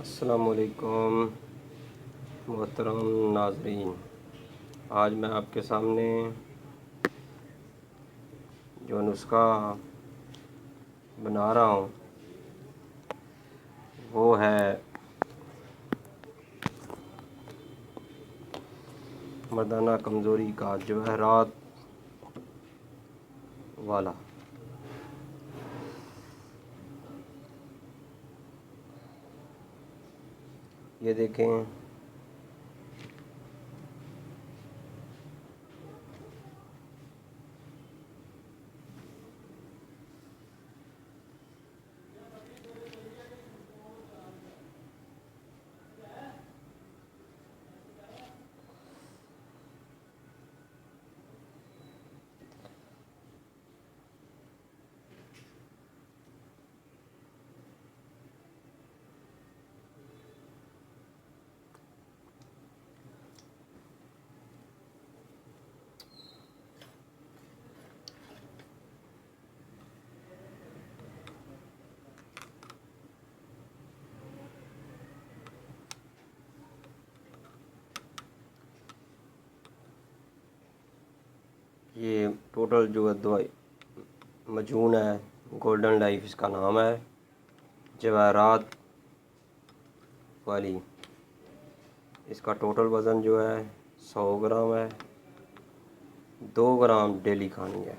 अस्सलामुअलैकुम मोहतरम नाज़रीन। आज मैं आपके सामने जो नुस्खा बना रहा हूँ वो है मर्दाना कमज़ोरी का जवाहरात वाला। ये देखें, ये टोटल जो दवाई मजून है, गोल्डन लाइफ इसका नाम है, जवाहरात वाली। इसका टोटल वज़न जो है 100 ग्राम है। 2 ग्राम डेली खानी है।